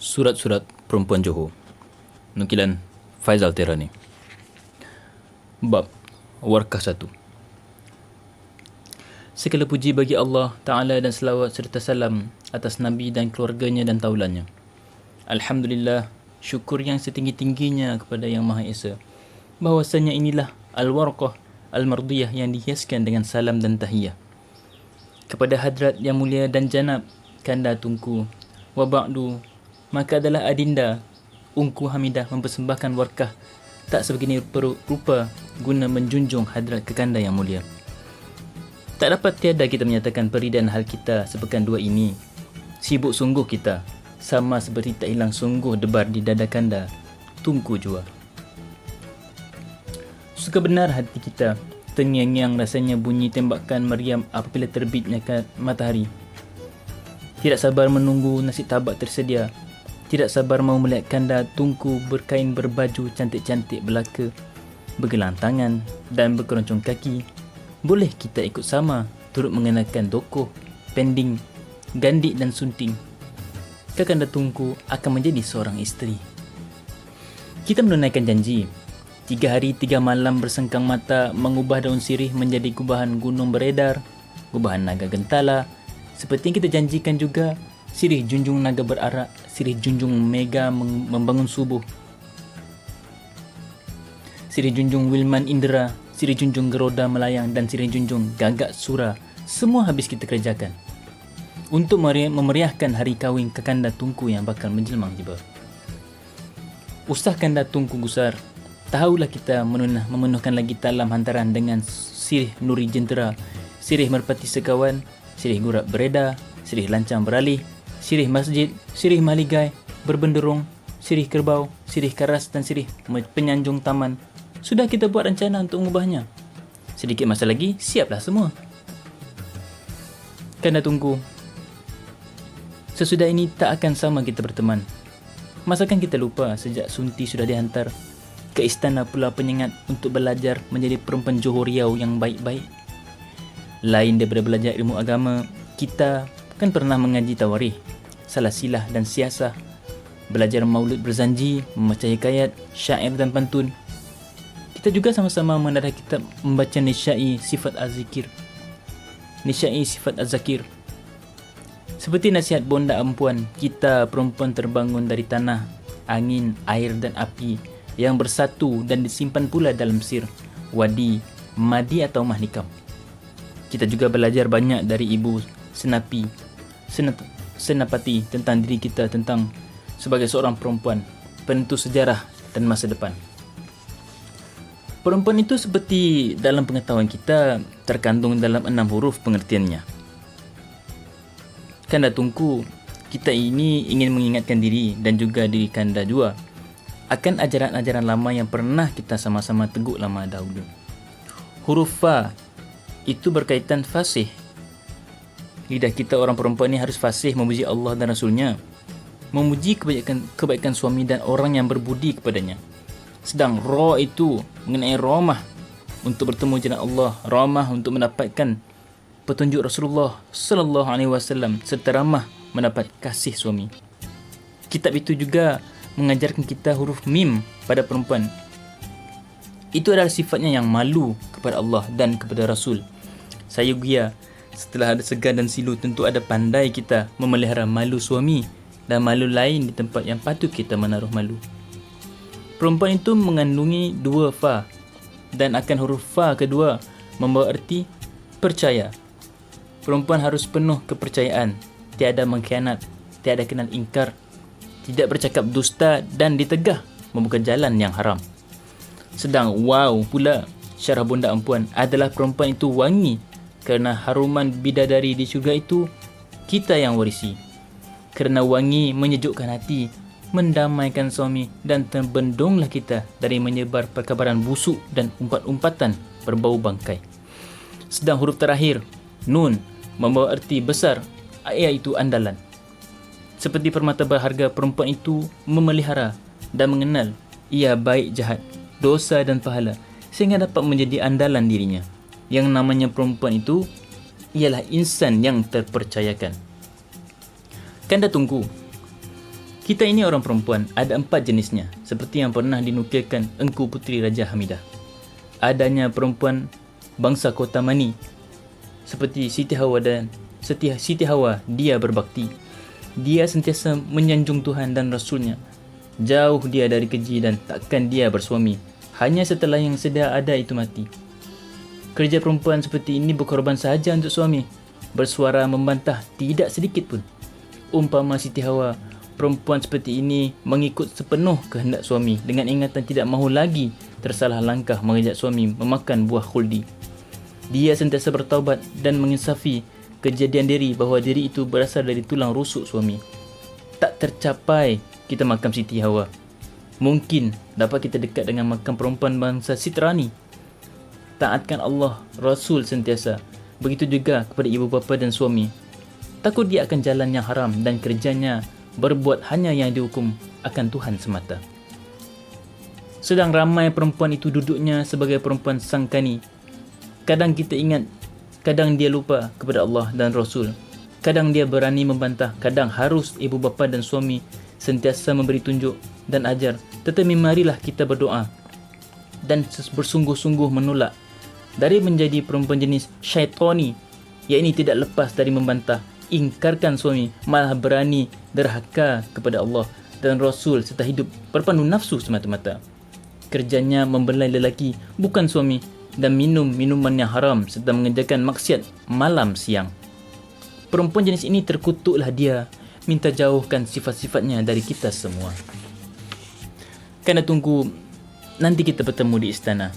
Surat-surat Perempuan Johor. Nukilan Faizal Terani. Bab Warkah 1. Segala puji bagi Allah Ta'ala dan selawat serta salam atas Nabi dan keluarganya dan taulannya. Alhamdulillah, syukur yang setinggi-tingginya kepada Yang Maha Esa, bahawasanya inilah Al-Warqah Al-Mardiyah yang dihiaskan dengan salam dan tahiyah. Kepada hadrat yang mulia dan janab Kanda Tunku, wa ba'du, maka adalah adinda Ungku Hamidah mempersembahkan warkah tak sebegini rupa guna menjunjung hadrat kekanda yang mulia. Tak dapat tiada kita menyatakan peri dan hal kita sepekan dua ini. Sibuk sungguh kita, sama seperti tak hilang sungguh debar di dada kanda Tunku jua. Suka benar hati kita, terngiang-ngiang rasanya bunyi tembakan meriam apabila terbitnya matahari. Tidak sabar menunggu nasi tabak tersedia. Tidak sabar mau melihat kanda Tunku berkain berbaju cantik-cantik belaka, bergelang tangan dan berkeroncong kaki. Boleh kita ikut sama, turut mengenakan dokoh, pending, gandik dan sunting. Kakanda Tunku akan menjadi seorang isteri. Kita menunaikan janji. 3 hari 3 malam bersengkang mata mengubah daun sirih menjadi gubahan gunung beredar, gubahan naga gentala. Seperti yang kita janjikan juga, sirih junjung naga berarak, sirih junjung mega membangun subuh, sirih junjung Wilman Indra, sirih junjung Geroda Melayang dan sirih junjung Gagak Sura, semua habis kita kerjakan untuk memeriahkan hari kahwin Kakanda Tunku yang bakal menjelmang tiba. Usah Kanda Tunku gusar, tahulah kita memenuhkan lagi talam hantaran dengan sirih Nuri Jentera, sirih Merpati Sekawan, sirih Gurat Bereda, sirih Lancang Beralih, sirih Masjid, sirih Maligai, Berbenderung, sirih Kerbau, sirih Karas dan sirih Penyanjung Taman. Sudah kita buat rencana untuk mengubahnya. Sedikit masa lagi, siaplah semua. Kanda Tunku, sesudah ini tak akan sama kita berteman. Masakan kita lupa sejak Sunti sudah dihantar ke istana Pulau Penyengat untuk belajar menjadi perempuan Johor Riau yang baik-baik. Lain daripada belajar ilmu agama, kita kan pernah mengaji tawarikh, salasilah dan siasah, belajar maulid berzanji, membaca hikayat, syair dan pantun. Kita juga sama-sama mendarah kitab membaca Nisyai Sifat Az-Zikir, Nisyai Sifat Az-Zakir. Seperti nasihat bonda empuan, kita perempuan terbangun dari tanah, angin, air dan api yang bersatu dan disimpan pula dalam sir, wadi, madi atau mahnikam. Kita juga belajar banyak dari Ibu Senapati tentang diri kita, tentang sebagai seorang perempuan penentu sejarah dan masa depan. Perempuan itu seperti dalam pengetahuan kita terkandung dalam 6 huruf pengertiannya. Kanda Tunku, kita ini ingin mengingatkan diri dan juga diri Kanda juga akan ajaran-ajaran lama yang pernah kita sama-sama teguk lama dahulu. Huruf Fa itu berkaitan fasih. Lidah kita orang perempuan ni harus fasih memuji Allah dan Rasulnya, memuji kebaikan suami dan orang yang berbudi kepadanya. Sedang Ra itu mengenai ramah untuk bertemu jannah Allah, ramah untuk mendapatkan petunjuk Rasulullah sallallahu alaihi wasallam serta ramah mendapat kasih suami. Kitab itu juga mengajarkan kita huruf Mim pada perempuan. Itu adalah sifatnya yang malu kepada Allah dan kepada Rasul. Saya guyar, setelah ada segan dan silu, tentu ada pandai kita memelihara malu suami dan malu lain di tempat yang patut kita menaruh malu. Perempuan itu mengandungi 2 fa dan akan huruf fa kedua membawa erti percaya. Perempuan harus penuh kepercayaan, tiada mengkhianat, tiada kenal ingkar, tidak bercakap dusta dan ditegah membuka jalan yang haram. Sedang wow pula syarah bonda empuan adalah perempuan itu wangi kerana haruman bidadari di syurga itu kita yang warisi. Kerana wangi menyejukkan hati, mendamaikan suami dan terbendunglah kita dari menyebar perkabaran busuk dan umpat-umpatan berbau bangkai. Sedang huruf terakhir, Nun, membawa erti besar, iaitu andalan. Seperti permata berharga, perempuan itu memelihara dan mengenal ia baik jahat, dosa dan pahala, sehingga dapat menjadi andalan dirinya. Yang namanya perempuan itu ialah insan yang terpercayakan. Kanda Tunku, Kita ini orang perempuan, ada 4 jenisnya, seperti yang pernah dinukilkan Engku Puteri Raja Hamidah. Adanya perempuan bangsa Kota Mani, seperti Siti Hawa Siti Hawa, dia berbakti. Dia sentiasa menyanjung Tuhan dan Rasulnya. Jauh dia dari keji dan takkan dia bersuami. Hanya setelah yang sedia ada itu mati. Kerja perempuan seperti ini berkorban sahaja untuk suami. Bersuara membantah tidak sedikit pun. Umpama Siti Hawa, perempuan seperti ini mengikut sepenuh kehendak suami dengan ingatan tidak mahu lagi tersalah langkah mengajak suami memakan buah khuldi. Dia sentiasa bertaubat dan menginsafi kejadian diri bahawa diri itu berasal dari tulang rusuk suami. Tak tercapai kita makam Siti Hawa. Mungkin dapat kita dekat dengan makam perempuan bangsa Sitrani. Taatkan Allah, Rasul sentiasa. Begitu juga kepada ibu bapa dan suami. Takut dia akan jalan yang haram dan kerjanya berbuat hanya yang dihukum akan Tuhan semata. Sedang ramai perempuan itu duduknya sebagai perempuan sangkani. Kadang kita ingat, kadang dia lupa kepada Allah dan Rasul. Kadang dia berani membantah, kadang harus ibu bapa dan suami sentiasa memberi tunjuk dan ajar. Tetapi marilah kita berdoa dan bersungguh-sungguh menolak dari menjadi perempuan jenis syaitani, yakni tidak lepas dari membantah, ingkarkan suami, malah berani derhaka kepada Allah dan Rasul serta hidup berpandu nafsu semata-mata. Kerjanya membelai lelaki, bukan suami, dan minum minuman yang haram serta mengerjakan maksiat malam siang. Perempuan jenis ini terkutuklah dia, minta jauhkan sifat-sifatnya dari kita semua. Kerana tunggu nanti kita bertemu di istana.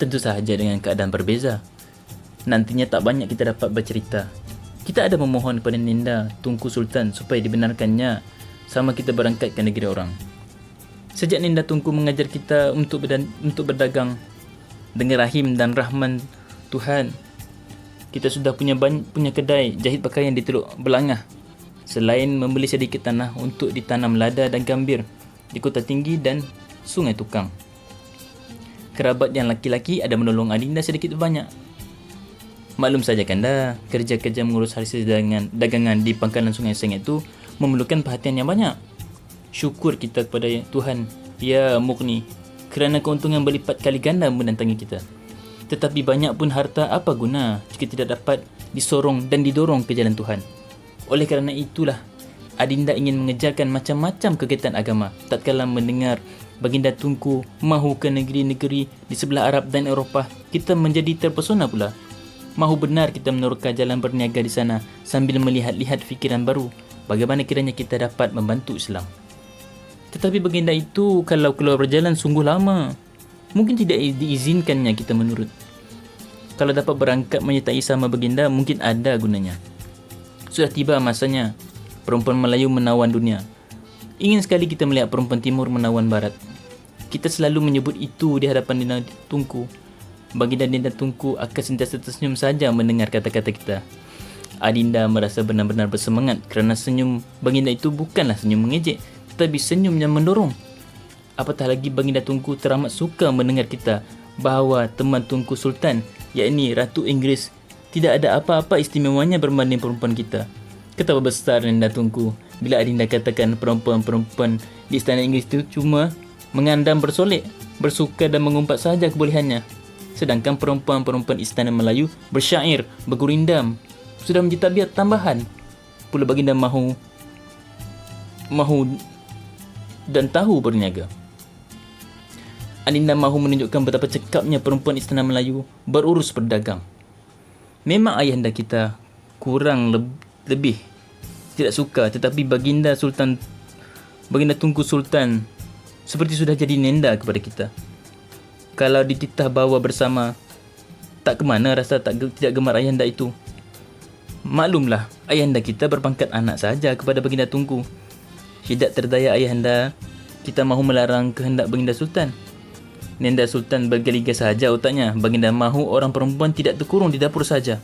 Tentu sahaja dengan keadaan berbeza. Nantinya tak banyak kita dapat bercerita. Kita ada memohon kepada Nenda Tunku Sultan supaya dibenarkannya sama kita berangkat ke negeri orang. Sejak Nenda Tunku mengajar kita untuk berdagang dengan rahim dan rahman Tuhan, kita sudah punya kedai jahit pakaian di Teluk Belangah. Selain membeli sedikit tanah untuk ditanam lada dan gambir di Kota Tinggi dan Sungai Tukang. Kerabat yang laki-laki ada menolong adinda sedikit banyak. Maklum saja kanda, kerja-kerja mengurus hasil dagangan di pangkalan Sungai Seng itu memerlukan perhatian yang banyak. Syukur kita kepada Tuhan, Ya Mughni, kerana keuntungan berlipat kali ganda mendatangi kita. Tetapi banyak pun harta apa guna jika tidak dapat disorong dan didorong ke jalan Tuhan. Oleh kerana itulah, adinda ingin mengejarkan macam-macam kegiatan agama tatkala mendengar Baginda Tunku mahu ke negeri-negeri di sebelah Arab dan Eropah. Kita menjadi terpesona pula. Mahu benar kita meneruskan jalan berniaga di sana sambil melihat-lihat fikiran baru bagaimana kiranya kita dapat membantu Islam. Tetapi baginda itu kalau keluar berjalan sungguh lama, mungkin tidak diizinkannya kita menurut. Kalau dapat berangkat menyertai sama baginda, mungkin ada gunanya. Sudah tiba masanya perempuan Melayu menawan dunia. Ingin sekali kita melihat perempuan timur menawan barat. Kita selalu menyebut itu di hadapan Nenda Tunku. Baginda Nenda Tunku akan sentiasa tersenyum saja mendengar kata-kata kita. Adinda merasa benar-benar bersemangat kerana senyum baginda itu bukanlah senyum mengejek, tetapi senyum yang mendorong. Apatah lagi baginda Tunku teramat suka mendengar kita bahawa teman Tunku Sultan, yakni Ratu Inggeris, tidak ada apa-apa istimewanya berbanding perempuan kita. Ketawa besar Nenda Tunku bila adinda katakan perempuan-perempuan di istana Inggeris itu cuma mengandam bersolek, bersuka dan mengumpat sahaja kebolehannya. Sedangkan perempuan-perempuan istana Melayu bersyair, bergurindam, sudah menjadi tabiat tambahan. Pula baginda mahu dan tahu berniaga. Adinda mahu menunjukkan betapa cekapnya perempuan istana Melayu berurus berdagang. Memang ayahanda kita kurang lebih tidak suka, tetapi baginda Tunku Sultan seperti sudah jadi nenda kepada kita. Kalau dititah bawa bersama, tak ke mana rasa tidak gemar ayahanda itu. Maklumlah, ayahanda kita berpangkat anak saja kepada baginda Tunku. Tidak terdaya ayahanda, kita mahu melarang kehendak baginda Sultan. Nenda Sultan bergeliga sahaja otaknya. Baginda mahu orang perempuan tidak terkurung di dapur saja.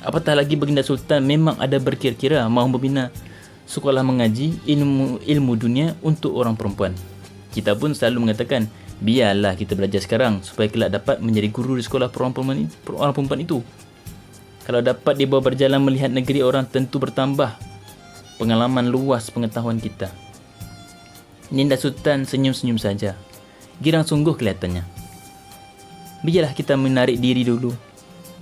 Apatah lagi baginda Sultan memang ada berkira-kira mahu membina sekolah mengaji ilmu dunia untuk orang perempuan. Kita pun selalu mengatakan, biarlah kita belajar sekarang supaya kelak dapat menjadi guru di sekolah orang perempuan itu. Kalau dapat dibawa berjalan melihat negeri orang, tentu bertambah pengalaman luas pengetahuan kita. Dinda Sultan senyum-senyum saja. Girang sungguh kelihatannya. Biarlah kita menarik diri dulu.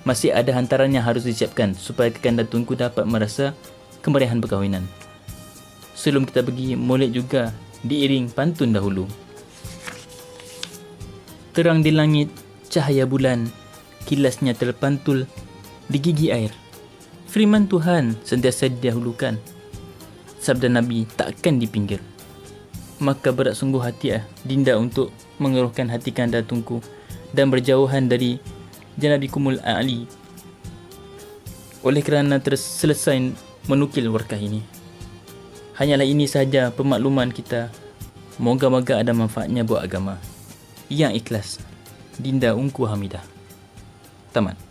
Masih ada hantaran yang harus disiapkan supaya Kekanda Tunku dapat merasa kemeriahan perkahwinan. Sebelum kita pergi, molek juga diiring pantun dahulu. Terang di langit, cahaya bulan, kilasnya terpantul di gigi air. Firman Tuhan sentiasa didahulukan. Sabda Nabi takkan dipinggir. Maka berat sungguh hati Dinda untuk mengeluhkan hati Kanda Tunku dan berjauhan dari Janabikumul A'li oleh kerana selesai menukil warkah ini. Hanyalah ini sahaja pemakluman kita. Moga-moga ada manfaatnya buat agama. Yang ikhlas, Dinda Ungku Hamidah. Tamat.